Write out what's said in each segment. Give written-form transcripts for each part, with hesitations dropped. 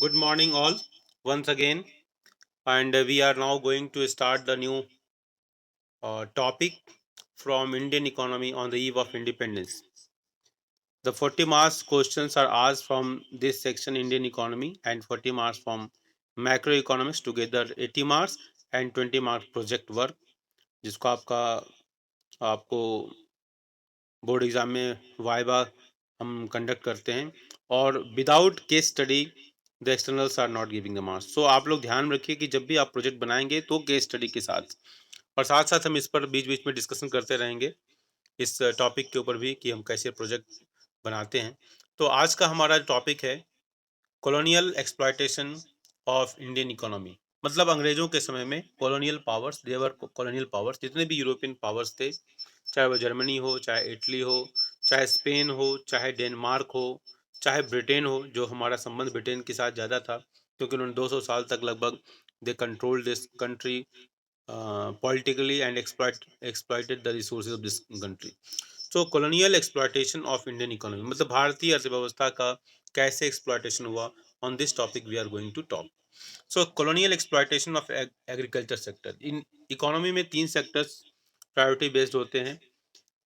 Good morning, all, once again. And we are now going to start the new topic from Indian economy on the eve of independence. The 40 marks questions are asked from this section Indian economy and 40 marks from macroeconomics, together 80 marks and 20 marks project work, जिसको आपको board exam में viva हम conduct करते हैं, और without case study the externals are not giving the marks. So आप लोग ध्यान रखिए कि जब भी आप प्रोजेक्ट बनाएंगे तो केस स्टडी के साथ, और साथ साथ हम इस पर बीच बीच में डिस्कशन करते रहेंगे इस टॉपिक के ऊपर भी कि हम कैसे प्रोजेक्ट बनाते हैं। तो आज का हमारा टॉपिक है colonial exploitation of Indian economy. मतलब अंग्रेजों के समय में कॉलोनियल पावर्स, देवर कॉलोनियल पावर्स, जितने भी यूरोपियन पावर्स थे, चाहे वो जर्मनी हो, चाहे इटली हो, चाहे स्पेन हो, चाहे डेनमार्क हो, चाहे ब्रिटेन हो, जो हमारा संबंध ब्रिटेन के साथ ज़्यादा था क्योंकि उन्होंने 200 साल तक लगभग they control this country politically and exploited the resources of this country. So colonial exploitation of Indian economy, मतलब भारतीय अर्थव्यवस्था का कैसे exploitation हुआ, on this topic we are going to talk. So colonial exploitation of agriculture sector. In economy में 3 sectors priority based होते हैं,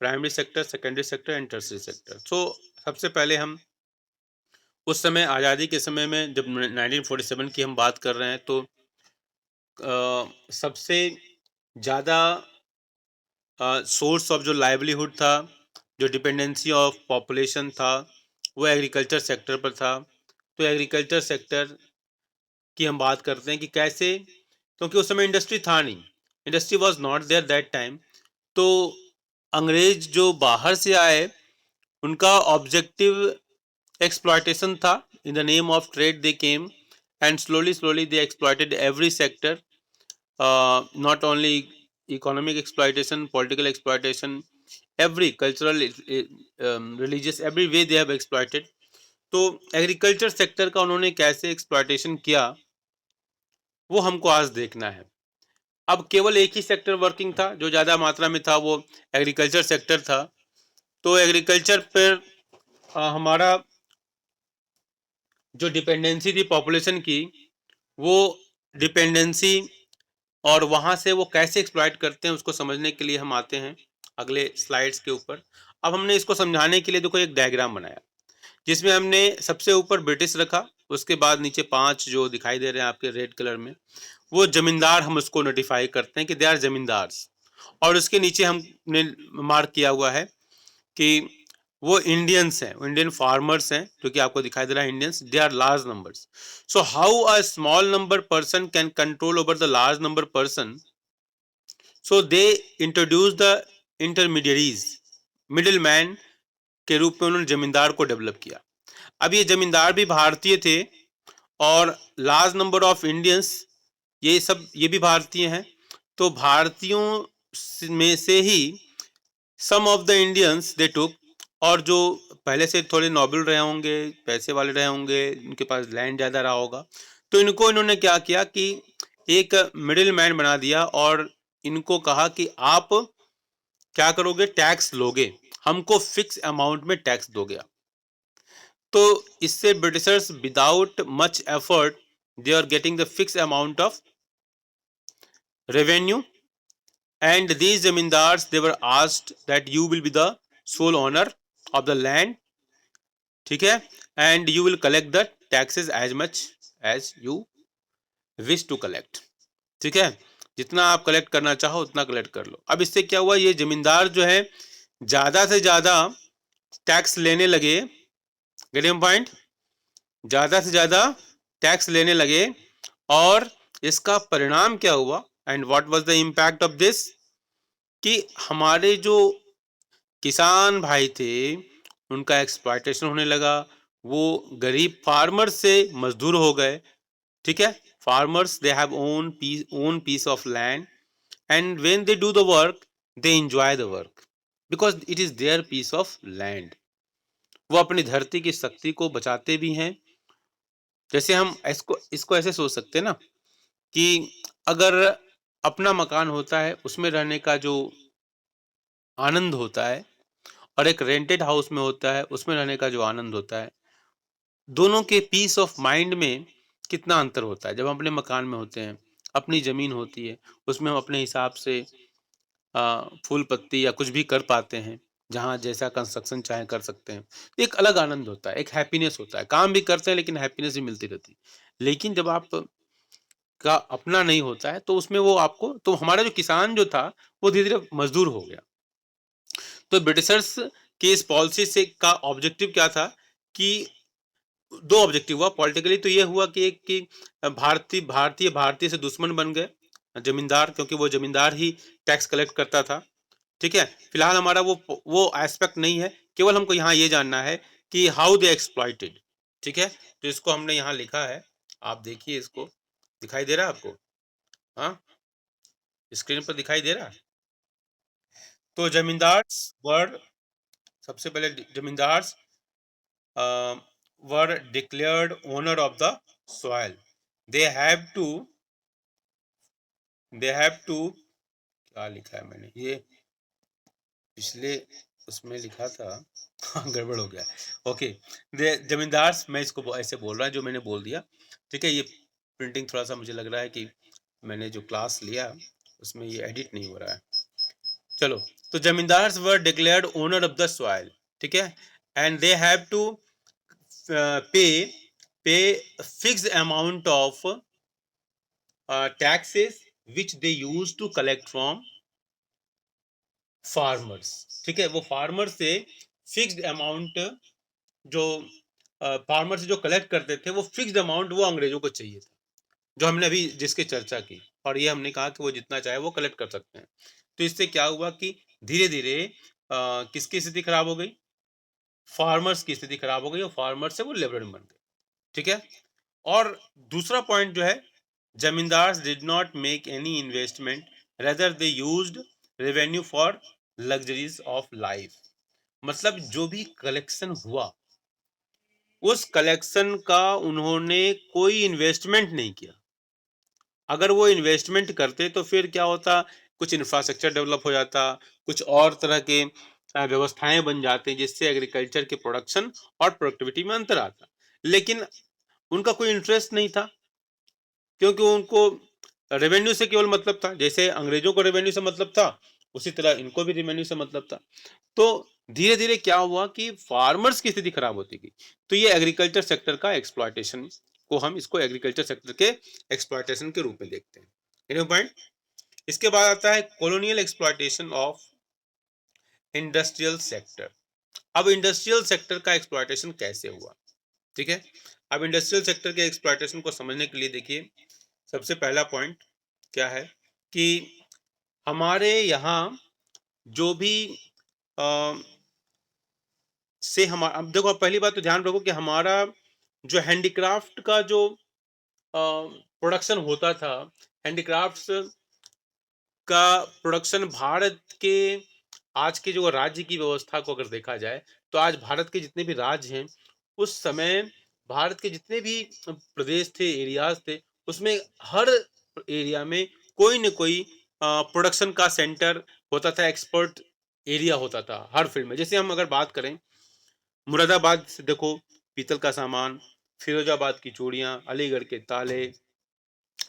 primary sector, secondary sector and tertiary sector. So सबसे पहले हम उस समय आज़ादी के समय में जब 1947 की हम बात कर रहे हैं तो सबसे ज़्यादा सोर्स ऑफ जो लाइवलीहुड था, जो डिपेंडेंसी ऑफ पॉपुलेशन था, वो एग्रीकल्चर सेक्टर पर था। तो एग्रीकल्चर सेक्टर की हम बात करते हैं कि कैसे, क्योंकि उस समय इंडस्ट्री था नहीं, industry was not there that time. तो अंग्रेज जो बाहर से आए उनका ऑब्जेक्टिव एक्सप्लॉयटेशन था। In the name of trade they came and slowly they exploited every sector, not only economic exploitation, political exploitation, every cultural, religious, every way they have exploited. तो agriculture sector का उन्होंने कैसे exploitation किया वो हमको आज देखना है। अब केवल एक ही सेक्टर वर्किंग था, जो ज़्यादा मात्रा में था वो एग्रीकल्चर सेक्टर था। तो एग्रीकल्चर पर हमारा जो डिपेंडेंसी थी पॉपुलेशन की, वो डिपेंडेंसी और वहाँ से वो कैसे एक्सप्लॉइट करते हैं उसको समझने के लिए हम आते हैं अगले स्लाइड्स के ऊपर। अब हमने इसको समझाने के लिए देखो एक डायग्राम बनाया, जिसमें हमने सबसे ऊपर ब्रिटिश रखा, उसके बाद नीचे 5 जो दिखाई दे रहे हैं आपके रेड कलर में, वो जमींदार हम उसको नोटिफाई करते हैं कि दे आर जमींदार्स। और उसके नीचे हमने मार्क किया हुआ है कि वो इंडियंस हैं, इंडियन फार्मर्स हैं, क्योंकि आपको दिखाई दे रहा है Indians, they are large numbers. So how a small number person can control over the large number person, so they introduce the intermediaries, middle man के रूप में उन्होंने जमींदार को डेवलप किया। अब ये जमींदार भी भारतीय थे और लार्ज नंबर ऑफ इंडियंस, ये भी भारतीय हैं। तो भारतीयों में से ही सम ऑफ द इंडियंस दे टुक, और जो पहले से थोड़े नोबल रहे होंगे, पैसे वाले रहे होंगे, इनके पास लैंड ज़्यादा रहा होगा, तो इनको इन्होंने क्या किया कि एक मिडिल मैन बना दिया और इनको कहा कि आप क्या करोगे, टैक्स लोगे, हमको फिक्स अमाउंट में टैक्स दोगे। तो इससे Britishers without much effort they are getting the fix amount of revenue, and these zamindars they were asked that you will be the sole owner of the land, ठीक है, and you will collect the taxes as much as you wish to collect, ठीक है, जितना आप collect करना चाहो उतना collect कर लो। अब इससे क्या हुआ, ये जमींदार जो है ज़्यादा से ज़्यादा टैक्स लेने लगे, गेटिंग पॉइंट, ज़्यादा से ज़्यादा टैक्स लेने लगे, और इसका परिणाम क्या हुआ, and what was the impact of this, कि हमारे जो किसान भाई थे उनका एक्सप्लॉयटेशन होने लगा, वो गरीब फार्मर से मजदूर हो गए, ठीक है। Farmers they have own piece of land, and when they do the work they enjoy the work because it is their piece of land. वो अपनी धरती की शक्ति को बचाते भी हैं। जैसे हम इसको ऐसे सोच सकते हैं ना कि अगर अपना मकान होता है, उसमें रहने का जो आनंद होता है, और एक रेंटेड हाउस में होता है, उसमें रहने का जो आनंद होता है, दोनों के पीस ऑफ माइंड में कितना अंतर होता है। जब हम अपने मकान में होते हैं, अपनी ज़मीन होती है, उसमें हम अपने हिसाब से फूल पत्ती या कुछ भी कर पाते हैं, जहाँ जैसा कंस्ट्रक्शन चाहें कर सकते हैं। तो एक अलग आनंद होता है, एक हैप्पीनेस होता है। काम भी करते हैं लेकिन हैप्पीनेस भी मिलती रहती है। लेकिन जब आप का अपना नहीं होता है, तो उसमें वो आपको तो हमारा जो किसान जो था, वो धीरे-धीरे मज़दूर हो गया। तो ब्रिटिशर्स की इस पॉलिसी से का ऑब्जेक्टिव क्या था कि 2 ऑब्जेक्टिव हुआ पॉलिटिकली तो ये हुआ कि एक कि भारतीय से दुश्मन बन गए, ज़मींदार क्योंकि वो ज़मींदार ही टैक्स कलेक्ट करता था, ठीक है? फिलहाल हमारा वो एस्पेक्ट नहीं है, केवल हमको यहाँ ये जानना है कि हाउ दे एक्सप्लॉइटेड, ठीक है? तो इसको हमने यहाँ लिखा है, आप देखिए इसको, दिखाई दे रहा है आपको? हाँ, स्क्रीन पर दिखाई दे रहा है? तो ज़मींदार्स वर सबसे पहले zamindars were declared owner of the soil. They have to they have to क्या लिखा है मैंने ये पिछले उसमें लिखा था हाँ, गड़बड़ हो गया। ओके, जमींदार मैं इसको ऐसे बोल रहा है जो मैंने बोल दिया, ठीक है। ये प्रिंटिंग थोड़ा सा मुझे लग रहा है कि मैंने जो क्लास लिया उसमें ये एडिट नहीं हो रहा है। चलो, तो zamindars were declared owner of the soil, ठीक है, and they have to pay fixed amount of taxes which they used to collect from farmers, ठीक है। वो फार्मर से फिक्स्ड अमाउंट जो फार्मर से जो कलेक्ट करते थे वो फिक्स्ड अमाउंट वो अंग्रेजों को चाहिए था, जो हमने अभी जिसकी चर्चा की, और ये हमने कहा कि वो जितना चाहे वो कलेक्ट कर सकते हैं। तो इससे क्या हुआ कि धीरे धीरे किसकी स्थिति खराब हो गई, फार्मर्स की स्थिति खराब हो गई और फार्मर से वो लेबर बन गए, ठीक है। और दूसरा पॉइंट जो है, zamindars did not make any investment, rather they used revenue for luxuries of life. मतलब जो भी कलेक्शन हुआ, उस कलेक्शन का उन्होंने कोई इन्वेस्टमेंट नहीं किया। अगर वो इन्वेस्टमेंट करते तो फिर क्या होता, कुछ इंफ्रास्ट्रक्चर डेवलप हो जाता, कुछ और तरह के व्यवस्थाएं बन जाती जिससे एग्रीकल्चर के प्रोडक्शन और प्रोडक्टिविटी में अंतर आता। लेकिन उनका कोई इंटरेस्ट नहीं था, क्योंकि उनको रेवेन्यू से केवल मतलब था। जैसे अंग्रेजों को रेवेन्यू से मतलब था, उसी तरह इनको भी रेवेन्यू से मतलब था। तो धीरे धीरे क्या हुआ कि फार्मर्स की स्थिति खराब होती गई। तो ये एग्रीकल्चर सेक्टर का एक्सप्लॉयटेशन को हम इसको एग्रीकल्चर सेक्टर के एक्सप्लॉयटेशन के रूप में देखते हैं। पॉइंट, इसके बाद आता है colonial exploitation of industrial sector. अब इंडस्ट्रियल सेक्टर का एक्सप्लॉयटेशन कैसे हुआ, ठीक है। अब इंडस्ट्रियल सेक्टर के एक्सप्लॉयटेशन को समझने के लिए देखिए, सबसे पहला पॉइंट क्या है कि हमारे यहाँ जो भी से हमारा, अब देखो, पहली बात तो ध्यान रखो कि हमारा जो हैंडीक्राफ्ट का जो प्रोडक्शन होता था, हैंडीक्राफ्ट्स का प्रोडक्शन भारत के आज के जो राज्य की व्यवस्था को अगर देखा जाए, तो आज भारत के जितने भी राज्य हैं, उस समय भारत के जितने भी प्रदेश थे, एरियाज थे, उसमें हर एरिया में कोई न कोई प्रोडक्शन का सेंटर होता था, एक्सपर्ट एरिया होता था हर फील्ड में। जैसे हम अगर बात करें, मुरादाबाद से देखो, पीतल का सामान, फिरोजाबाद की चूड़ियाँ, अलीगढ़ के ताले,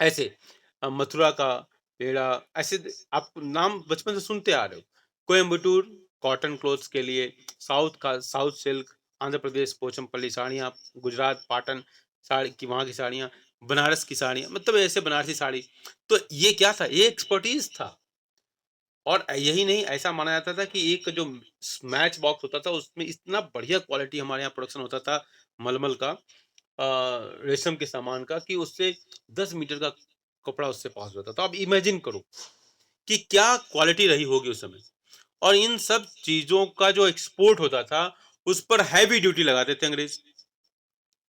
ऐसे मथुरा का पेड़ा, ऐसे आप नाम बचपन से सुनते आ रहे हो। कोयम्बटूर कॉटन क्लोथ्स के लिए, साउथ सिल्क, आंध्र प्रदेश पोचमपल्ली साड़ियाँ, गुजरात पाटन साड़ी की वहाँ की साड़ियाँ, बनारस की साड़ियाँ, मतलब ऐसे बनारसी साड़ी। तो ये क्या था, ये एक्सपर्टीज था। और यही नहीं, ऐसा माना जाता था कि एक जो मैच बॉक्स होता था उसमें इतना बढ़िया क्वालिटी हमारे यहाँ प्रोडक्शन होता था मलमल का, रेशम के सामान का, कि उससे 10 मीटर का कपड़ा उससे पास होता था। तो आप इमेजिन करो कि क्या क्वालिटी रही होगी उस समय। और इन सब चीजों का जो एक्सपोर्ट होता था, उस पर हैवी ड्यूटी लगाते थे अंग्रेज।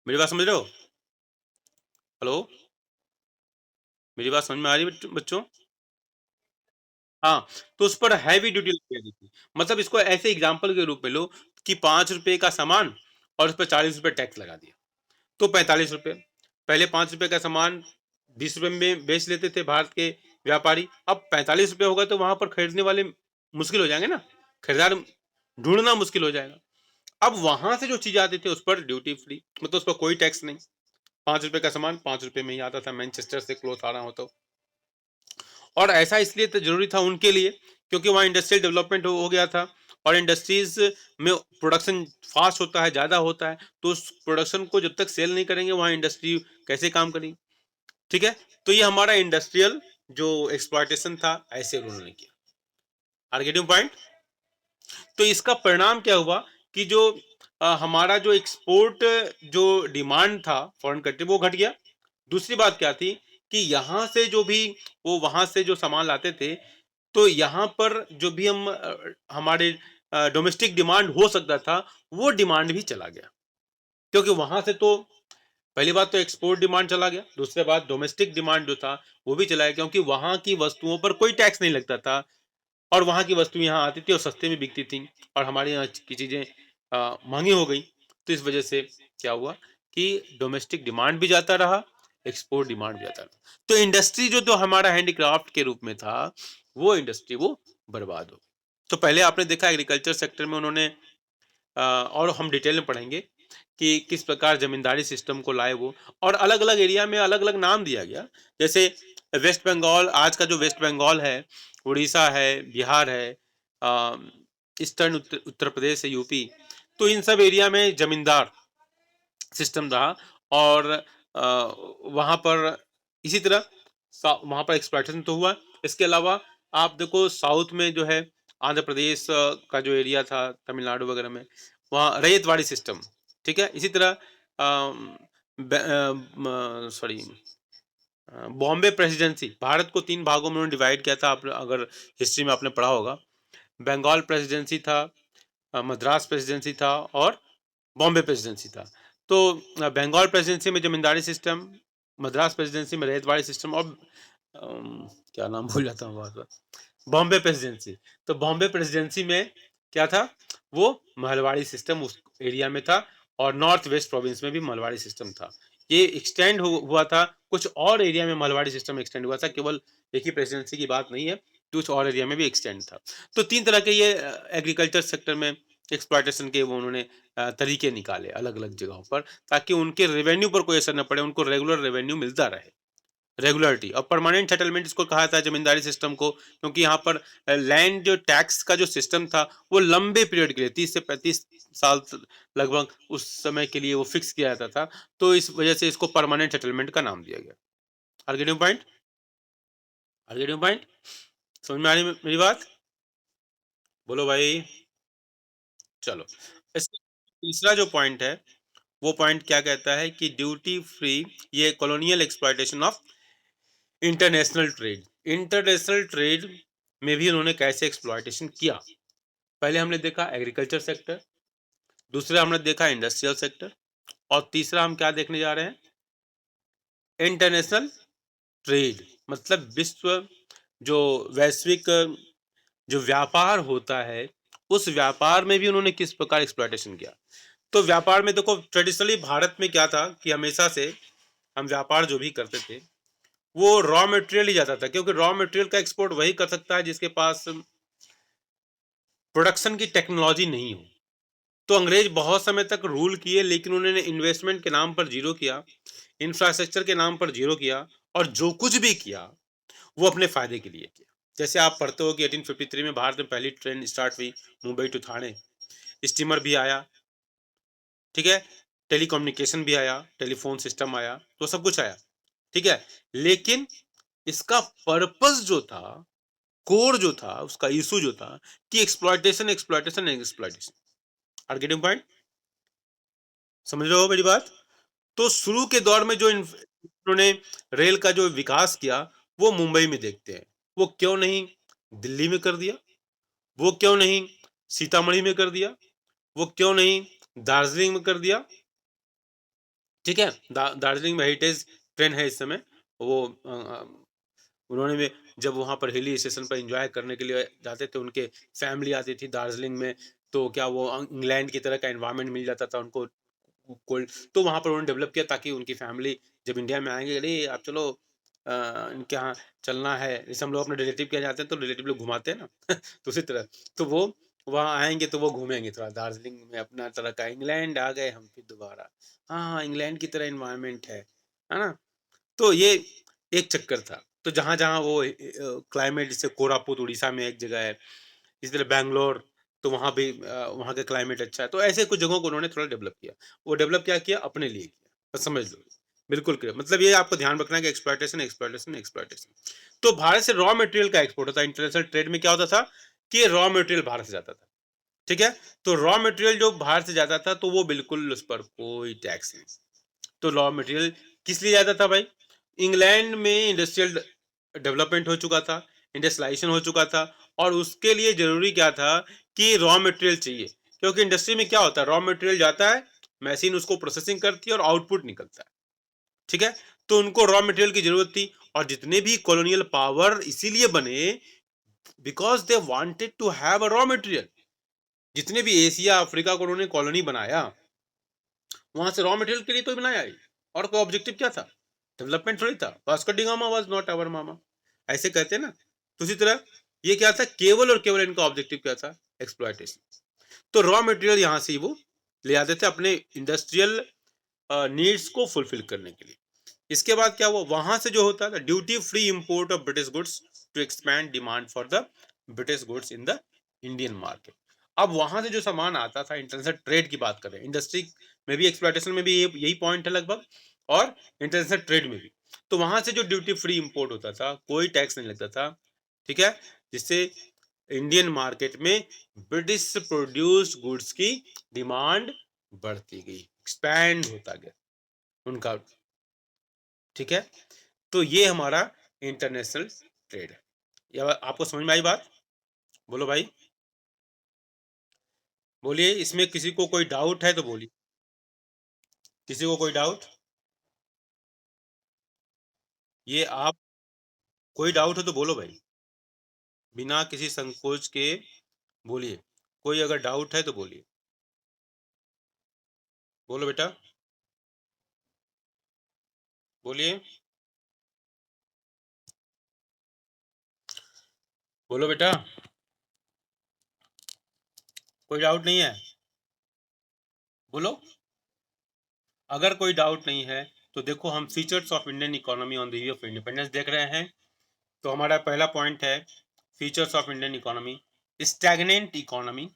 मेरी बात समझ रहे हो? हेलो, मेरी बात समझ में आ रही है बच्चों? हाँ, तो उस पर हैवी ड्यूटी लग जाती थी। मतलब इसको ऐसे एग्जांपल के रूप में लो कि ₹5 का सामान और उस पे ₹40 टैक्स लगा दिया, तो ₹45। पहले ₹5 का सामान ₹20 में बेच लेते थे भारत के व्यापारी, अब ₹45 होगा तो वहाँ पर खरीदने वाले मुश्किल हो जाएँगे ना, खरीदार ढूँढना मुश्किल हो जाएगा। अब वहाँ से जो चीज़ आती थी उस पर ड्यूटी फ्री, मतलब उस पर कोई टैक्स नहीं। ₹5 का सामान ₹5 में ही आता था, मैनचेस्टर से क्लॉथ आ रहा हो तो। और ऐसा इसलिए तो ज़रूरी था उनके लिए क्योंकि वहाँ इंडस्ट्रियल डेवलपमेंट हो गया था और इंडस्ट्रीज़ में प्रोडक्शन फ़ास्ट होता है, ज़्यादा होता है, तो उस प्रोडक्शन को जब तक सेल नहीं करेंगे, वहाँ इंडस्ट्री कैसे काम करेगी, ठीक है? तो ये हमारा इंडस्ट्रियल जो एक्सप्लॉइटेशन था, ऐसे उन्होंने किया। Are getting point? तो इसका परिणाम क्या हुआ कि जो हमारा जो एक्सपोर्ट जो डिमांड था फॉरेन कंट्री वो घट गया। दूसरी बात क्या थी कि यहाँ से जो भी वो वहाँ से जो सामान लाते थे, तो यहाँ पर जो भी हमारे डोमेस्टिक डिमांड हो सकता था, वो डिमांड भी चला गया। क्योंकि वहाँ से तो पहली बात तो एक्सपोर्ट डिमांड चला गया, दूसरी बात डोमेस्टिक डिमांड जो था, वो भी चला गया क्योंकि वहाँ की वस्तुओं पर कोई टैक्स नहीं लगता था। और वहाँ की वस्तु यहाँ आती थी और सस्ते में बिकती थी और हमारे यहाँ की चीज़ें महँगी हो गई। तो इस वजह से क्या हुआ कि डोमेस्टिक डिमांड भी जाता रहा, एक्सपोर्ट डिमांड भी जाता रहा। तो इंडस्ट्री जो तो हमारा हैंडीक्राफ्ट के रूप में था, वो इंडस्ट्री वो बर्बाद हो गई। तो पहले आपने देखा एग्रीकल्चर सेक्टर में उन्होंने और हम डिटेल में पढ़ेंगे कि किस प्रकार ज़मींदारी सिस्टम को लाए वो और अलग-अलग एरिया में अलग-अलग नाम दिया गया। जैसे वेस्ट बंगाल आज का जो वेस्ट बंगाल है, उड़ीसा है, बिहार है, अ, ईस्टर्न उत्तर प्रदेश है, यूपी, तो इन सब एरिया में ज़मींदार सिस्टम रहा और वहाँ पर इसी तरह वहाँ पर एक्सप्लॉइटेशन तो हुआ। इसके अलावा आप देखो साउथ में जो है आंध्र प्रदेश का जो एरिया था, तमिलनाडु वगैरह में, वहाँ रैयतवाड़ी सिस्टम, ठीक है? इसी तरह सॉरी बॉम्बे प्रेसिडेंसी, भारत को 3 भागों में उन्होंने डिवाइड किया था, आप अगर हिस्ट्री में आपने पढ़ा होगा। बंगाल प्रेसिडेंसी था, मद्रास प्रेसिडेंसी था और बॉम्बे प्रेसिडेंसी था। तो बंगाल प्रेसिडेंसी में ज़मींदारी सिस्टम, मद्रास प्रेसिडेंसी में रैयतवाड़ी सिस्टम और क्या नाम भूल जाता हूँ बार-बार, बॉम्बे प्रेसिडेंसी। तो बॉम्बे प्रेसिडेंसी में क्या था, वो महलवाड़ी सिस्टम उस एरिया में था और नॉर्थ वेस्ट प्रोविंस में भी महलवाड़ी सिस्टम था। ये एक्सटेंड हुआ था, कुछ और एरिया में महलवाड़ी सिस्टम एक्सटेंड हुआ था, केवल एक ही प्रेसिडेंसी की बात नहीं है, कुछ और एरिया में भी एक्सटेंड था। तो 3 तरह के ये एग्रीकल्चर सेक्टर में एक्सप्लॉइटेशन के वो उन्होंने तरीके निकाले अलग-अलग जगहों पर ताकि उनके रेवेन्यू पर कोई असर न पड़े, उनको रेगुलर रेवेन्यू मिलता रहे। रेगुलरिटी और परमानेंट सेटलमेंट इसको कहा जाता है ज़मींदारी सिस्टम को क्योंकि यहाँ पर लैंड जो टैक्स का जो सिस्टम था वो लंबे पीरियड के लिए 30 से 35 साल लगभग उस समय के लिए वो फिक्स किया जाता था। तो इस वजह से इसको परमानेंट सेटलमेंट का नाम दिया गया। Are getting point? Are getting point? समझ में आ रही है मेरी बात? बोलो भाई। चलो। इसका तीसरा जो पॉइंट है वो पॉइंट क्या कहता है कि ड्यूटी फ्री ये colonial exploitation of international trade. International trade में भी उन्होंने कैसे एक्सप्लॉइटेशन किया। पहले हमने देखा एग्रीकल्चर सेक्टर, दूसरा हमने देखा इंडस्ट्रियल सेक्टर और तीसरा हम क्या देखने जा रहे हैं, इंटरनेशनल ट्रेड। मतलब विश्व जो वैश्विक जो व्यापार होता है उस व्यापार में भी उन्होंने किस प्रकार एक्सप्लॉइटेशन किया। तो व्यापार में देखो ट्रेडिशनली भारत में क्या था कि हमेशा से हम व्यापार जो भी करते थे वो रॉ मटेरियल ही जाता था क्योंकि रॉ मटेरियल का एक्सपोर्ट वही कर सकता है जिसके पास प्रोडक्शन की टेक्नोलॉजी नहीं हो। तो अंग्रेज बहुत समय तक रूल किए लेकिन उन्होंने इन्वेस्टमेंट के नाम पर जीरो किया, इंफ्रास्ट्रक्चर के नाम पर जीरो किया और जो कुछ भी किया वो अपने फायदे के लिए किया। जैसे आप पढ़ते हो कि 1853 में भारत में पहली ट्रेन स्टार्ट हुई मुंबई टू थाने, स्टीमर भी आया, ठीक है, टेलीकम्युनिकेशन भी आया, टेलीफोन सिस्टम आया, तो सब कुछ आया, ठीक है। लेकिन इसका पर्पस जो था, कोर जो था, उसका इशू जो था कि exploitation exploitation exploitation. Are getting point? समझ रहे हो मेरी बात? तो शुरू के दौर में जो इन्होंने रेल का जो विकास किया वो मुंबई में देखते हैं। वो क्यों नहीं दिल्ली में कर दिया, वो क्यों नहीं सीतामढ़ी में कर दिया, वो क्यों नहीं दार्जिलिंग में कर दिया, ठीक है। दार्जिलिंग में हेरिटेज ट्रेन है इस समय। वो उन्होंने भी जब वहाँ पर हिली स्टेशन पर एंजॉय करने के लिए जाते थे, उनके फैमिली आती थी दार्जिलिंग में, तो क्या वो इंग्लैंड की तरह का एनवायरनमेंट मिल जाता था उनको कोल्ड। तो वहाँ पर उन्होंने डेवलप किया ताकि उनकी फैमिली जब इंडिया में आएँगे, अरे आप चलो इनके यहाँ चलना है। जैसे हम लोग अपने रिलेटिव के यहाँ जाते हैं तो रिलेटिव लोग घुमाते हैं ना तो उसी तरह तो वो वहाँ आएँगे तो वो घूमेंगे थोड़ा दार्जिलिंग में अपना तरह का, इंग्लैंड आ गए हम फिर दोबारा। हाँ, हाँ, इंग्लैंड की तरह एनवायरनमेंट है। है ना? तो ये एक चक्कर था। तो जहाँ-जहाँ वो क्लाइमेट, जैसे कोरापुट उड़ीसा में एक जगह है, इसी तरह बैंगलोर, तो वहाँ भी वहाँ का क्लाइमेट अच्छा है। तो ऐसे कुछ जगहों को उन्होंने थोड़ा डेवलप किया। वो डेवलप क्या किया? अपने लिए किया। बस समझ लो। बिल्कुल क्लियर, मतलब ये आपको ध्यान रखना है कि एक्सप्लॉइटेशन, एक्सप्लॉइटेशन, एक्सप्लॉइटेशन। तो भारत से रॉ मटेरियल का एक्सपोर्ट होता है। इंटरनेशनल ट्रेड में क्या होता था कि रॉ मटेरियल भारत से जाता था। ठीक है? तो रॉ मटेरियल जो बाहर से जाता था, तो वो बिल्कुल उस पर कोई टैक्स नहीं। तो रॉ मटेरियल किस लिए जाता था भाई? इंग्लैंड में इंडस्ट्रियल डेवलपमेंट हो चुका था, इंडस्ट्रियलाइजेशन हो चुका था, और उसके लिए ज़रूरी क्या था कि रॉ मटेरियल चाहिए। क्योंकि इंडस्ट्री में क्या होता है, रॉ मटेरियल जाता है, मशीन उसको प्रोसेसिंग करती है और आउटपुट निकलता है। ठीक है? तो उनको रॉ मटेरियल की ज़रूरत थी, और जितने भी कॉलोनियल पावर इसीलिए बने, because they wanted to have a raw material. जितने भी एशिया, अफ्रीका को उन्होंने कॉलोनी बनाया, वहां से रॉ मटेरियल के लिए तो बनाया ही। और कोई ऑब्जेक्टिव क्या था? डेवलपमेंट थोड़ी था। Vasco da Gama was not our मामा, ऐसे कहते हैं ना। तो उसी तरह ये क्या था, केवल और केवल इनका ऑब्जेक्टिव क्या था? एक्सप्लॉयटेशन। तो रॉ मटेरियल यहाँ से वो ले आते थे अपने इंडस्ट्रियल नीड्स को फुलफिल करने के लिए। इसके बाद क्या हुआ, वहां से जो होता था duty free import of British goods to expand demand for the British goods in the Indian market. अब वहां से जो सामान आता था, इंटरनेशनल ट्रेड की बात करें, इंडस्ट्री में भी, एक्सप्लॉयटेशन में भी यही पॉइंट है लगभग, और इंटरनेशनल ट्रेड में भी। तो वहां से जो ड्यूटी फ्री इंपोर्ट होता था, कोई टैक्स नहीं लगता था। ठीक है? जिससे इंडियन मार्केट में ब्रिटिश प्रोड्यूस्ड गुड्स की डिमांड बढ़ती गई, एक्सपैंड होता गया उनका। ठीक है? तो ये हमारा इंटरनेशनल ट्रेड है। ये आपको समझ में आई बात? बोलो भाई, बोलिए। इसमें किसी को कोई डाउट है तो बोलिए। किसी को कोई डाउट? ये आप, कोई डाउट हो तो बोलो भाई, बिना किसी संकोच के बोलिए। कोई अगर डाउट है तो बोलिए। बोलो बेटा, बोलिए। बोलो बेटा, कोई डाउट नहीं है? बोलो। अगर कोई डाउट नहीं है तो देखो, हम features of Indian economy on the eve of independence देख रहे हैं। तो हमारा पहला पॉइंट है features of Indian economy, stagnant economy.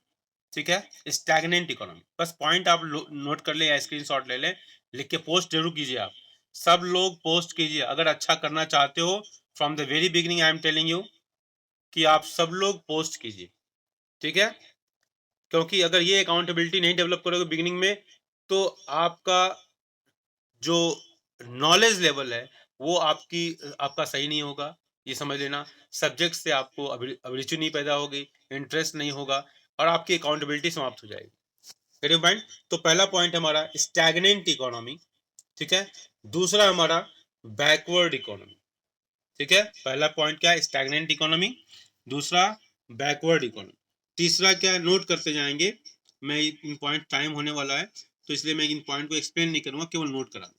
ठीक है? स्टैग्नेंट इकोनॉमी, बस पॉइंट आप नोट कर ले या स्क्रीनशॉट ले ले, लिख के पोस्ट जरूर कीजिए। आप सब लोग पोस्ट कीजिए अगर अच्छा करना चाहते हो। From the very beginning I am telling you कि आप सब लोग पोस्ट कीजिए। ठीक है? क्योंकि अगर ये अकाउंटेबिलिटी नहीं डेवलप करोगे बिगिनिंग में, तो आपका जो नॉलेज लेवल है वो आपका सही नहीं होगा। ये समझ लेना। सब्जेक्ट से आपको अभिरुचि नहीं पैदा होगी, इंटरेस्ट नहीं होगा, और आपकी अकाउंटेबिलिटी समाप्त हो जाएगी। पॉइंट। तो पहला पॉइंट हमारा स्टैग्नेंट इकोनॉमी। ठीक है? दूसरा हमारा बैकवर्ड इकोनॉमी। ठीक है? पहला पॉइंट क्या है? Stagnant economy. दूसरा बैकवर्ड इकोनॉमी। तीसरा क्या है? नोट करते जाएंगे। मैं इन पॉइंट, टाइम होने वाला है तो इसलिए मैं इन पॉइंट को एक्सप्लेन नहीं करूंगा, केवल नोट करा।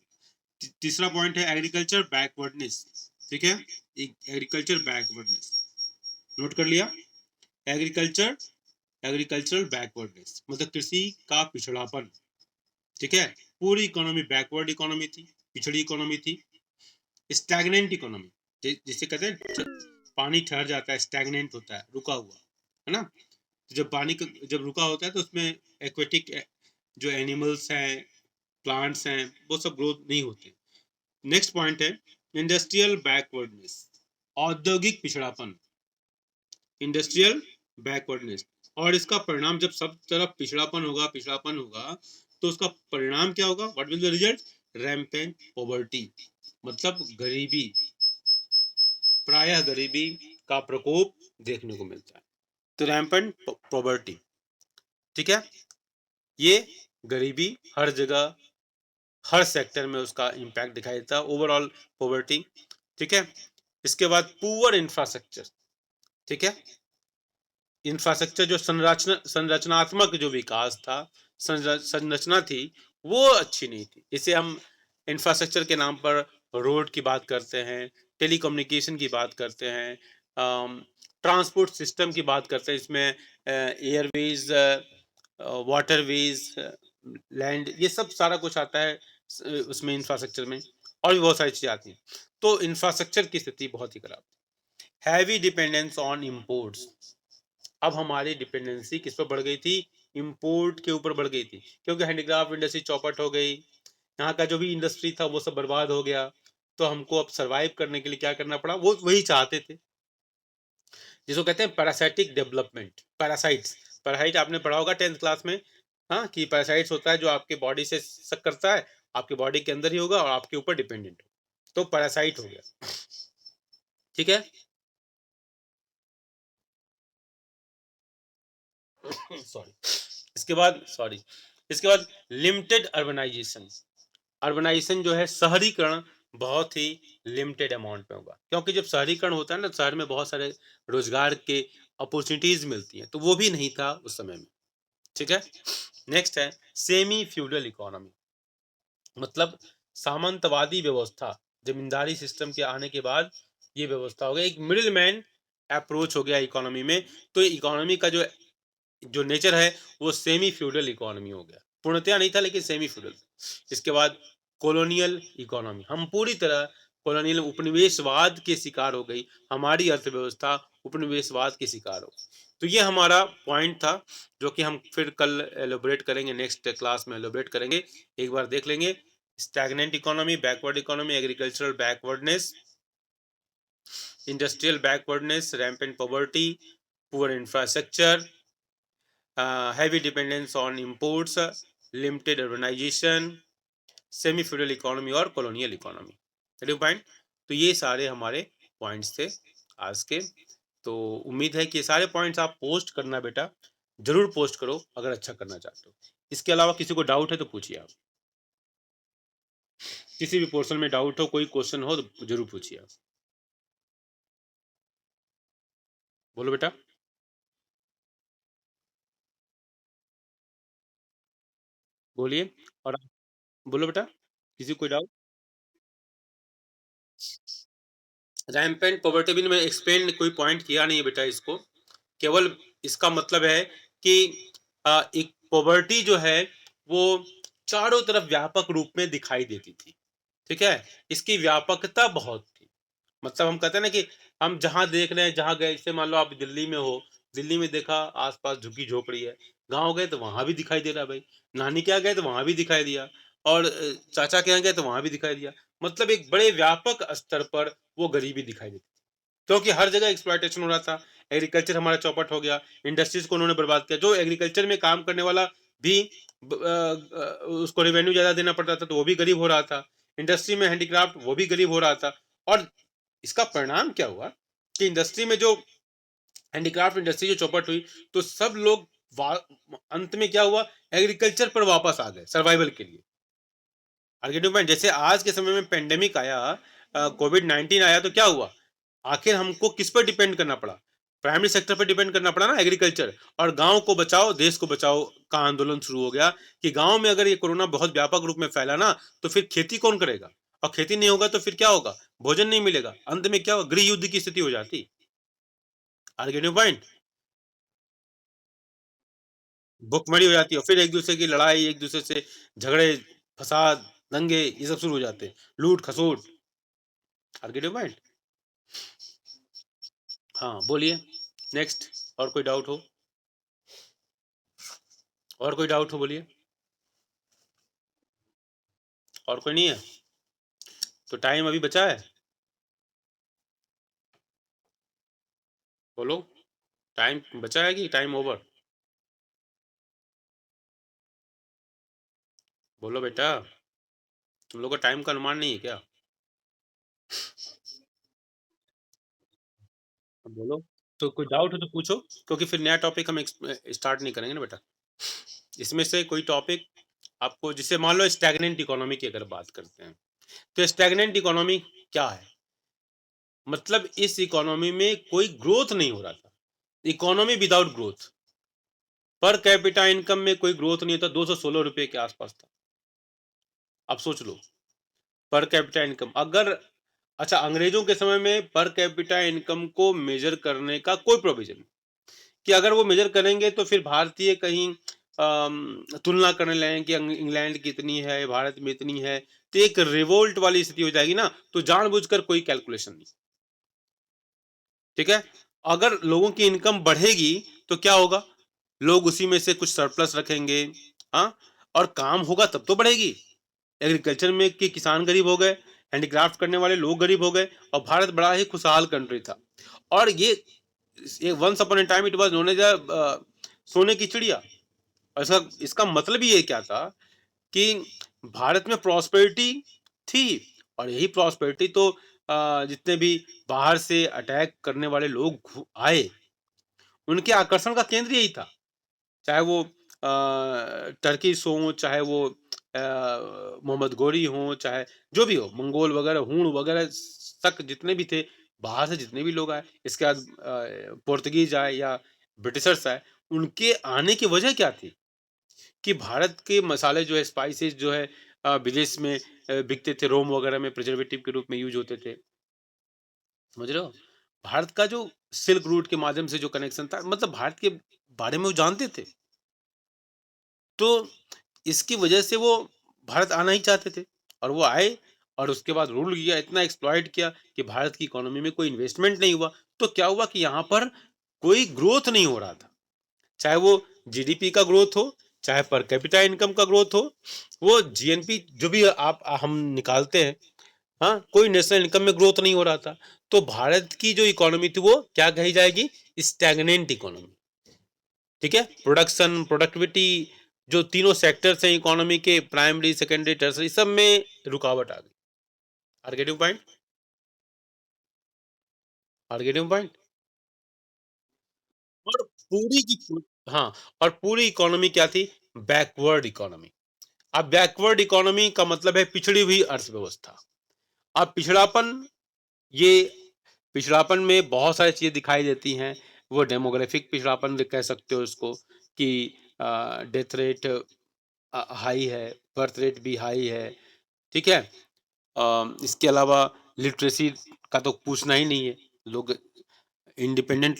तीसरा पॉइंट है एग्रीकल्चर बैकवर्डनेस। ठीक है? एग्रीकल्चर बैकवर्डनेस, नोट कर लिया? एग्रीकल्चर, एग्रीकल्चरल बैकवर्डनेस मतलब कृषि का पिछड़ापन। ठीक है? पूरी इकोनॉमी बैकवर्ड इकोनॉमी थी, पिछड़ी इकोनॉमी थी। स्टैग्नेंट इकोनॉमी जिसे कहते हैं पानी ठहर जाता है, स्टैग्नेंट होता है, रुका हुआ, है ना? तो जब पानी जब रुका होता है तो उसमें एक्वेटिक जो एनिमल्स हैं, प्लांट्स हैं, वो सब ग्रोथ नहीं होते। नेक्स्ट पॉइंट है इंडस्ट्रियल बैकवर्डनेस, औद्योगिक पिछड़ापन, इंडस्ट्रियल बैकवर्डनेस। और इसका परिणाम, जब सब तरफ पिछड़ापन होगा, पिछड़ापन होगा, तो उसका परिणाम क्या होगा? What will the result? Rampant poverty, मतलब गरीबी, प्रायः गरीबी का प्रकोप देखने को मिलता है। तो रैम्पेंट पॉवर्टी, ठीक है? ये गरीबी हर जगह, हर सेक्टर में उसका इम्पैक्ट दिखाई देता है, ओवरऑल पॉवर्टी। ठीक है? इसके बाद पुअर इंफ्रास्ट्रक्चर। ठीक है? इंफ्रास्ट्रक्चर जो संरचनात्मक जो विकास था, संरचना थी, वो अच्छी नहीं थी। इसे हम इंफ्रास्ट्रक्चर के नाम पर रोड की बात करते हैं, टेलीकम्युनिकेशन की बात करते हैं, ट्रांसपोर्ट सिस्टम की बात करते हैं। इसमें एयरवेज, वाटरवेज, लैंड, ये सब सारा कुछ आता है उसमें, इंफ्रास्ट्रक्चर में। और भी बहुत सारी चीजें आती हैं। तो इंफ्रास्ट्रक्चर की स्थिति बहुत ही खराब, हैवी डिपेंडेंस ऑन इम्पोर्ट्स। अब हमारी डिपेंडेंसी किस पर बढ़ गई थी? इम्पोर्ट के ऊपर बढ़ गई थी, क्योंकि हैंडीक्राफ्ट इंडस्ट्री चौपट हो गई, यहाँ का जो भी इंडस्ट्री था वो सब बर्बाद हो गया। तो हमको अब सरवाइव करने के लिए क्या करना पड़ा? वो वही चाहते थे जिसको कहते हैं पैरासाइटिक डेवलपमेंट। पैरासाइट्स, पैरासाइट आपने पढ़ा होगा 10th क्लास में, हाँ, कि पैरासाइट्स होता है जो आपके बॉडी से सक करता है, आपके बॉडी के अंदर ही होगा और आपके ऊपर डिपेंडेंट हो, तो पैरासाइट हो गया। ठीक है। सॉरी। इसके बाद लिमिटेड अर्बनाइजेशन। अर्बनाइजेशन जो है, शहरीकरण बहुत ही लिमिटेड अमाउंट में होगा, क्योंकि जब शहरीकरण होता है ना, शहर में बहुत सारे रोजगार के अपॉर्चुनिटीज मिलती हैं, तो वो भी नहीं था उस समय में। ठीक है। नेक्स्ट है सेमी फ्यूडल इकोनॉमी, मतलब सामंतवादी व्यवस्था। जमींदारी सिस्टम के आने के बाद ये व्यवस्था हो गई, एक मिडिल मैन अप्रोच हो गया इकोनॉमी में। तो इकोनॉमी का जो नेचर है वो सेमी फ्यूडल इकोनॉमी हो गया, पूर्णतया नहीं था लेकिन सेमी फ्यूडल। इसके बाद कॉलोनियल इकोनॉमी, हम पूरी तरह कॉलोनियल उपनिवेशवाद के शिकार हो गई, हमारी अर्थव्यवस्था उपनिवेशवाद के शिकार हो। तो ये हमारा पॉइंट था, जो कि हम फिर कल एलोबरेट करेंगे, नेक्स्ट क्लास में एलोबरेट करेंगे। एक बार देख लेंगे। Stagnant economy, backward economy, agricultural backwardness, industrial backwardness, rampant poverty, poor infrastructure, heavy dependence on imports, limited urbanization, semi feudal economy और कॉलोनियल इकोनॉमी। चलिए पॉइंट, तो ये सारे हमारे पॉइंट्स थे आज के। तो उम्मीद है कि ये सारे पॉइंट्स आप पोस्ट करना बेटा, जरूर पोस्ट करो अगर अच्छा करना चाहते हो। इसके अलावा किसी को डाउट है तो पूछिए, आप किसी भी पोर्शन में डाउट हो, कोई क्वेश्चन हो तो जरूर पूछिए आप। बोलो बेटा, बोलिए। और बोलो बेटा, किसी को डाउट? रैम्पेंट पॉवर्टी भी मैं एक्सप्लेन कोई पॉइंट किया नहीं है बेटा इसको, केवल इसका मतलब है कि एक पॉवर्टी जो है वो चारों तरफ व्यापक रूप में दिखाई देती थी। ठीक है, इसकी व्यापकता बहुत थी। मतलब हम कहते हैं ना कि हम जहां देख रहे हैं, जहां गए, जैसे मान लो आप दिल्ली में हो, दिल्ली में देखा आसपास झुग्गी झोपड़ी है, गांव गए तो वहां भी दिखाई दे रहा भाई, नानी के यहाँ गए तो वहां भी दिखाई दिया, और चाचा के यहाँ गए तो वहां भी दिखाई दिया। मतलब एक बड़े व्यापक स्तर पर वो गरीबी दिखाई देती, क्योंकि हर जगह एक्सप्लॉयटेशन हो रहा था। एग्रीकल्चर हमारा चौपट हो गया, इंडस्ट्रीज को उन्होंने बर्बाद किया। जो एग्रीकल्चर में काम करने वाला भी उसको रेवेन्यू ज्यादा देना पड़ता था, तो वो भी गरीब हो रहा था। इंडस्ट्री में हैंडीक्राफ्ट, वो भी गरीब हो रहा था। और इसका परिणाम क्या हुआ कि इंडस्ट्री में जो हैंडीक्राफ्ट इंडस्ट्री जो चौपट हुई, तो सब लोग अंत में क्या हुआ, एग्रीकल्चर पर वापस आ गए सर्वाइवल के लिए। आर्गेन्यूमेंट, जैसे आज के समय में पेंडेमिक आया, कोविड-19 आया, तो क्या हुआ, आखिर हमको किस पर डिपेंड करना पड़ा? प्राइमरी सेक्टर पर डिपेंड करना पड़ा ना, एग्रीकल्चर। और गांव को बचाओ देश को बचाओ का आंदोलन शुरू हो गया, कि गांव में अगर ये कोरोना बहुत व्यापक रूप में फैला ना, तो फिर खेती कौन करेगा, और खेती नहीं होगा तो फिर क्या होगा, भोजन नहीं मिलेगा, अंत में क्या होगा, गृह युद्ध की स्थिति हो जाती। आर्गेन्यू पॉइंट, भुखमरी हो जाती है, और फिर एक दूसरे की लड़ाई, एक दूसरे से झगड़े, फसाद, दंगे, ये सब शुरू हो जाते हैं, लूट खसोट। आर्गेन्यू पॉइंट। हाँ बोलिए, नेक्स्ट। और कोई डाउट हो? और कोई डाउट हो बोलिए। और कोई नहीं है? तो टाइम अभी बचा है, बोलो। टाइम बचा है कि टाइम ओवर? बोलो बेटा, तुम लोग का टाइम का अनुमान नहीं है क्या? अब बोलो। तो कोई डाउट हो तो पूछो, क्योंकि फिर नया टॉपिक हम स्टार्ट नहीं करेंगे ना बेटा। इसमें से कोई टॉपिक आपको, जिसे मान लो स्टैग्नेंट इकोनॉमी की अगर बात करते हैं, तो स्टैग्नेंट इकोनॉमी क्या है? मतलब इस इकोनॉमी में कोई ग्रोथ नहीं हो रहा था, economy without growth. Per capita income में कोई ग्रोथ नहीं था, 216 रुपए के आसपास था। अब सोच लो, पर कैपिटा इनकम अगर, अच्छा, अंग्रेजों के समय में पर कैपिटा इनकम को मेजर करने का कोई प्रोविजन, कि अगर वो मेजर करेंगे तो फिर भारतीय कहीं तुलना करने लगें कि इंग्लैंड की इतनी है, भारत में इतनी है, तो एक रिवोल्ट वाली स्थिति हो जाएगी ना, तो जानबूझकर कोई कैलकुलेशन नहीं, ठीक है? अगर लोगों की इनकम बढ़ेगी, तो क्या होगा? लोग उसी में से कुछ सरप्लस रखेंगे, हाँ? और काम होगा तब तो बढ़ेगी। एग्रीकल्चर में कि किसान गरीब हो गए, हैंडीक्राफ्ट करने वाले लोग गरीब हो गए और भारत बड़ा ही खुशहाल कंट्री था। और ये once upon a time it was known as सोने की चिड़िया। और इसका इसका मतलब ये क्या था कि भारत में प्रॉस्पेरिटी थी और यही प्रॉस्पेरिटी तो जितने भी बाहर से अटैक करने वाले लोग आए, उनके आकर्षण का केंद्र यही था। चाहे वो टर्किश हों, चाहे वो मोहम्मद गोरी हों, चाहे जो भी हो, मंगोल वगैरह, हूण वगैरह तक जितने भी थे, बाहर से जितने भी लोग आए, इसके बाद पुर्तगीज आए या ब्रिटिशर्स आए, उनके आने की वजह क्या थी? कि भारत के मसाले जो है, स्पाइसेस जो है विदेश में बिकते थे, रोम वगैरह में प्रिजर्वेटिव के रूप में यूज़ होते थे, समझ रहे हो? भारत का जो सिल्क रूट के माध्यम से जो कनेक्शन था, मतलब भारत के बारे में वो जानते थे। तो इसकी वजह से वो भारत आना ही चाहते थे और वो आए और उसके बाद रूल किया, इतना एक्सप्लॉइट किया कि भारत की इकोनॉमी में कोई इन्वेस्टमेंट नहीं हुआ। तो क्या हुआ कि यहाँ पर कोई ग्रोथ नहीं हो रहा था। चाहे वो जीडीपी का ग्रोथ हो, चाहे पर कैपिटा इनकम का ग्रोथ हो, वो जीएनपी जो भी आप हम निकालते हैं, हाँ, कोई नेशनल इनकम में ग्रोथ नहीं हो रहा था। तो भारत की जो इकोनॉमी थी वो क्या कही जाएगी? Stagnant economy. ठीक है? प्रोडक्शन, प्रोडक्टिविटी जो तीनों सेक्टर्स हैं इकोनॉमी के, प्राइमरी, सेकेंडरी, टर्सरी, सब में रुकावट आ गई। Are getting point? Are getting point? और पूरी की हाँ, और पूरी इकोनॉमी क्या थी? Backward economy. अब बैकवर्ड इकोनॉमी का मतलब है पिछड़ी हुई अर्थव्यवस्था। अब ये पिछड़ापन में बहुत सारी चीज़ें दिखाई देती हैं। वो डेमोग्राफिक पिछड़ापन भी कह सकते हो इसको कि डेथ रेट हाई है, बर्थ रेट भी हाई है, ठीक है? इसके अलावा लिटरेसी का तो पूछना ही नहीं है। लोग इंडिपेंडेंट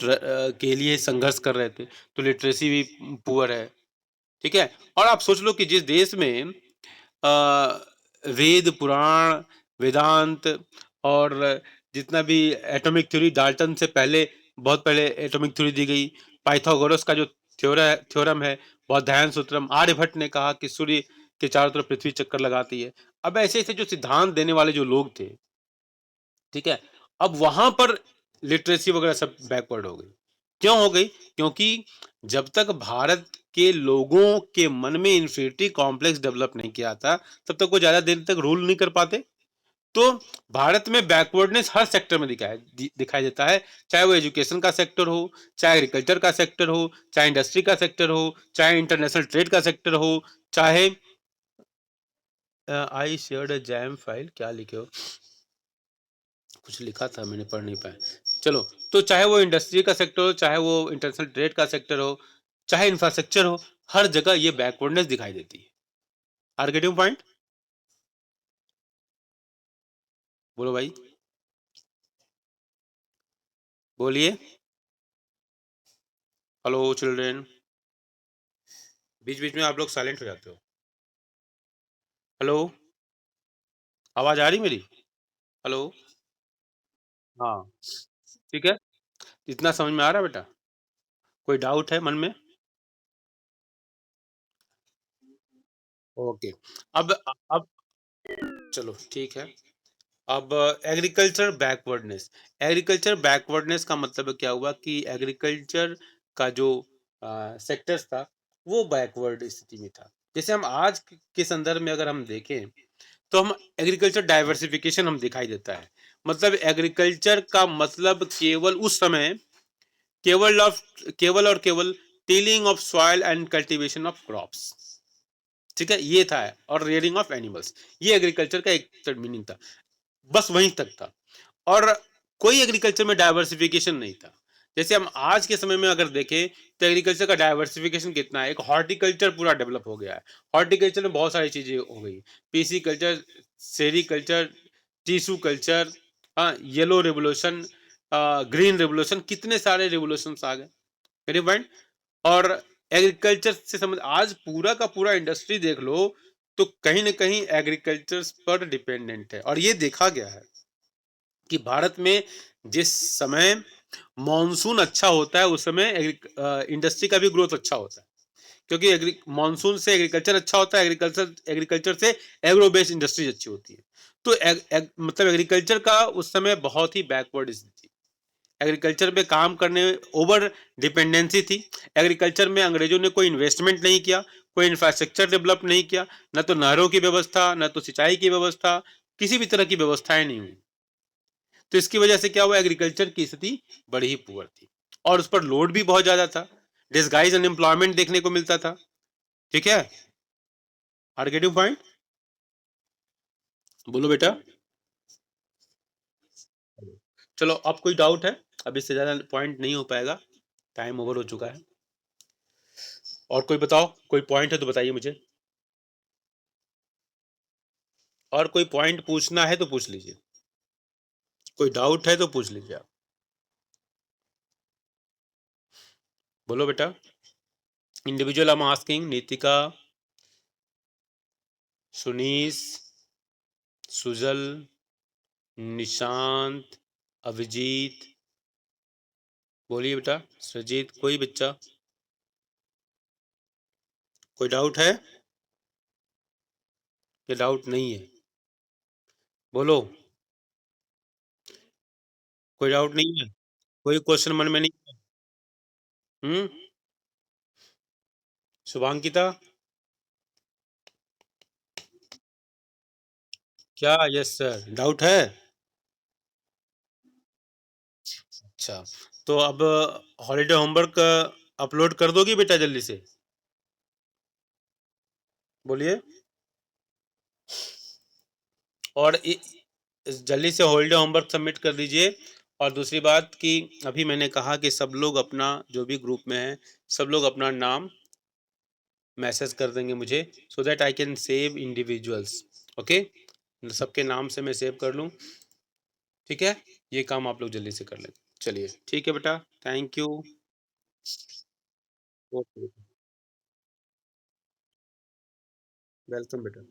के लिए संघर्ष कर रहे थे, तो लिटरेसी भी पुअर है, ठीक है? और आप सोच लो कि जिस देश में वेद, पुराण, वेदांत और जितना भी एटॉमिक थ्योरी डाल्टन से पहले बहुत पहले एटॉमिक थ्योरी दी गई, पाइथागोरस का जो थ्योरम है, बौधायन सूत्रम, आर्यभट्ट ने कहा कि सूर्य के चारों तरफ पृथ्वी चक्कर लगाती है। अब ऐसे-ऐसे जो सिद्धांत देने वाले जो लोग थे, ठीक है? अब वहाँ पर लिटरेसी वगैरह सब बैकवर्ड हो गई। क्यों हो गई? क्योंकि जब तक भारत के लोगों के मन में इन्फीरिटी कॉम्प्लेक्स डेवलप नहीं किया था, तब तक वो ज़्यादा देर तक रूल नहीं कर पाते। तो भारत में बैकवर्डनेस हर सेक्टर में दिखाई देता है, चाहे वो एजुकेशन का सेक्टर हो, चाहे एग्रीकल्चर का सेक्टर हो, चाहे इंडस्ट्री का सेक्टर हो, चाहे इंटरनेशनल ट्रेड का सेक्टर हो, चाहे I shared a jam file, क्या लिखे हो? कुछ लिखा था मैंने पढ़ नहीं पाया। चलो, तो चाहे वो इंडस्ट्री का सेक्टर हो, चाहे वो इंटरनेशनल ट्रेड का सेक्टर हो, चाहे इंफ्रास्ट्रक्चर हो, हर जगह ये बैकवर्डनेस दिखाई देती है। Are getting point? बोलो भाई, बोलिए। Hello children. बीच बीच में आप लोग साइलेंट हो जाते हो। हेलो, आवाज आ रही मेरी? हेलो। हाँ, ठीक है। इतना समझ में आ रहा है बेटा? कोई डाउट है मन में? ओके। अब चलो ठीक है। अब एग्रीकल्चर बैकवर्डनेस का मतलब क्या हुआ कि एग्रीकल्चर का जो सेक्टर्स था वो बैकवर्ड स्थिति में था। जैसे हम आज के संदर्भ में अगर हम देखें, तो हम एग्रीकल्चर डाइवर्सिफिकेशन हम दिखाई देता है। मतलब एग्रीकल्चर का मतलब केवल और केवल tilling of soil and cultivation of crops, ठीक है, ये था। और रेयरिंग ऑफ एनिमल्स, ये एग्रीकल्चर का एक मीनिंग था, बस वहीं तक था। और कोई एग्रीकल्चर में डाइवर्सिफिकेशन नहीं था। जैसे हम आज के समय में अगर देखें, तो एग्रीकल्चर का डाइवर्सिफिकेशन कितना है। एक हॉर्टिकल्चर पूरा डेवलप हो गया है। हॉर्टिकल्चर में बहुत सारी चीजें हो गई, PC culture, sericulture, tissue culture, हाँ, येलो रेवोल्यूशन, ग्रीन रेवोल्यूशन, कितने सारे रेवोल्यूशन आ गए, वेरी पॉइंट। और एग्रीकल्चर से समझ आज पूरा का पूरा इंडस्ट्री देख लो तो कहीं न कहीं एग्रीकल्चर पर डिपेंडेंट है और ये देखा गया है कि भारत में जिस समय मॉनसून अच्छा होता है उस समय इंडस्ट्री का भी ग्रोथ अच्छा होता है। क्योंकि एग्री मॉनसून से एग्रीकल्चर अच्छा होता है, एग्रीकल्चर एग्रीकल्चर से एग्रो बेस्ड इंडस्ट्रीज अच्छी होती है। तो मतलब एग्रीकल्चर का उस समय बहुत ही बैकवर्ड स्थिति थी। एग्रीकल्चर पे काम करने ओवर डिपेंडेंसी थी। एग्रीकल्चर में अंग्रेजों ने कोई इन्वेस्टमेंट नहीं किया, कोई इंफ्रास्ट्रक्चर डेवलप नहीं किया, न तो नहरों की व्यवस्था, न तो सिंचाई की व्यवस्था, किसी भी तरह की व्यवस्थाएं नहीं हुई। तो इसकी वजह से क्या हुआ, एग्रीकल्चर की स्थिति बड़ी ही पुअर थी और उस पर लोड भी बहुत ज्यादा था। डिसगाइज अनएम्प्लॉयमेंट देखने को मिलता था। ठीक है, आर गेटिंग पॉइंट? बोलो बेटा। चलो, अब कोई डाउट है? अब इससे ज्यादा पॉइंट नहीं हो पाएगा, टाइम ओवर हो चुका है। और कोई बताओ, कोई पॉइंट है तो बताइए मुझे। और कोई पॉइंट पूछना है तो पूछ लीजिए, कोई डाउट है तो पूछ लीजिए आप। बोलो बेटा। Individual I am asking, Nitika, Sunis, Sujal, Nishant, Abhijeet, बोलिए बेटा। सजीत, कोई बच्चा, कोई डाउट है? ये डाउट नहीं है? बोलो, कोई डाउट नहीं है? कोई क्वेश्चन मन में नहीं? हम्म, शुभांकिता, क्या? यस सर, डाउट है? अच्छा, तो अब हॉलीडे होमवर्क अपलोड कर दोगी बेटा जल्दी से? बोलिए। और जल्दी से हॉलीडे होमवर्क सबमिट कर दीजिए। और दूसरी बात कि अभी मैंने कहा कि सब लोग अपना, जो भी ग्रुप में है, सब लोग अपना नाम मैसेज कर देंगे मुझे, so that I can save individuals. Okay, सबके नाम से मैं सेव कर लूँ। ठीक है, ये काम आप लोग जल्दी से कर लें। चलिए ठीक है बेटा, थैंक यू। ओके, वेलकम बेटा।